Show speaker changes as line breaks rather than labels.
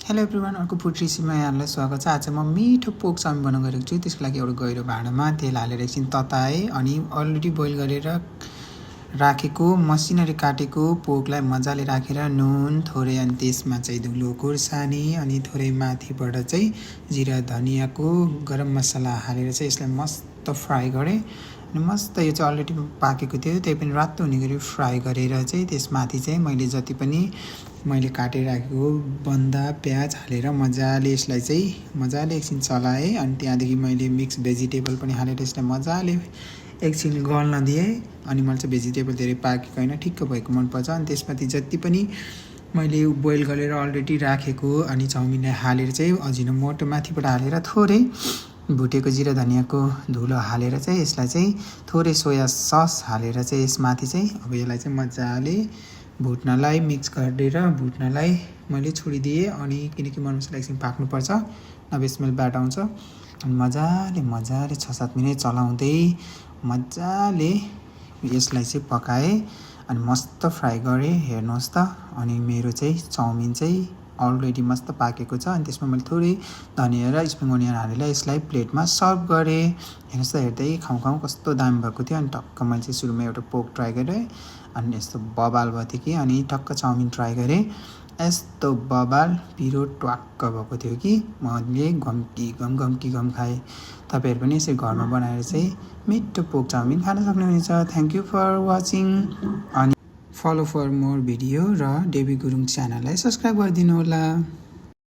Hello everyone, अर्को food रेसिपीमा यहाँलाई स्वागत छ। आज म मिठो पोर्क चाउमिन बनाउन गएको छु। त्यसको लागि एउटा गहिरो भाँडामा तेल हालेर एकछिन तताएँ अनि अलरेडी बोइल गरेर राखेको मसिनरी काटेको पोर्कलाई मजाले राखेर नुन थोरै अनि त्यसमा चाहिँ धुलो खुर्सानी अनि थोरै माथिबाट चाहिँ जिरा धनियाँको गरम मसला हालेर चाहिँ यसलाई मस्त फ्राई गरेँ। अनि मस्त यो चाहिँ अलरेडी पाकेको थियो, त्यही पनि रातो हुने गरी फ्राई गरेर चाहिँ त्यसमाथि चाहिँ मैले जति पनि मैले काटेर राखेको बन्दा प्याज हालेर मजाले यसलाई चाहिँ मजाले एकछिन चलाएँ। अनि त्यहाँदेखि मैले मिक्स भेजिटेबल पनि हालेर यसलाई मजाले एकछिन गल्न दिएँ। अनि मलाई चाहिँ भेजिटेबल धेरै पाकेको होइन, ठिक्क भएको मनपर्छ। अनि त्यसमाथि जति पनि मैले बोइल गरेर अलरेडी राखेको अनि चाउमिनलाई हालेर चाहिँ अजिनोमोटो माथिबाट हालेर थोरै भुटेको जिरा धनियाँको धुलो हालेर चाहिँ यसलाई चाहिँ थोरै सोया सस हालेर चाहिँ यसमाथि चाहिँ अब यसलाई चाहिँ मजाले भुट्नलाई मिक्स गरेर भुट्नलाई मैले छोडिदिएँ। अनि किनकि मरमसला एकछिन पाक्नुपर्छ, नभए स्मेल ब्याड आउँछ। अनि मजाले 6-7 मिनट चलाउँदै मजाले यसलाई चाहिँ पकाएँ अनि मस्त फ्राई गरेँ। हेर्नुहोस् त, अनि मेरो चाहिँ चाउमिन चाहिँ अलरेडी मस्त पाकेको छ। अनि त्यसमा मैले थोरै धनिया र स्प्रिङ अनियन हालेर यसलाई प्लेटमा सर्भ गरेँ। हेर्नुहोस् त, हेर्दै खाउँ कस्तो दामी भएको थियो। अनि टक्क मैले चाहिँ सुरुमा एउटा पोर्क ट्राई गरेँ अनि यस्तो बबाल भएको थियो कि, अनि टक्क चाउमिन ट्राई गरेँ, यस्तो बबाल पिरो ट्वाक्क भएको थियो कि मैले गम्की खाएँ। तपाईँहरू पनि यसरी घरमा बनाएर चाहिँ मिठो पोर्क चाउमिन खान सक्नुहुनेछ। Thank you for watching. अनि फलो फर मोर भिडियो र डेबी गुरुङ च्यानललाई सब्सक्राइब गरिदिनु होला।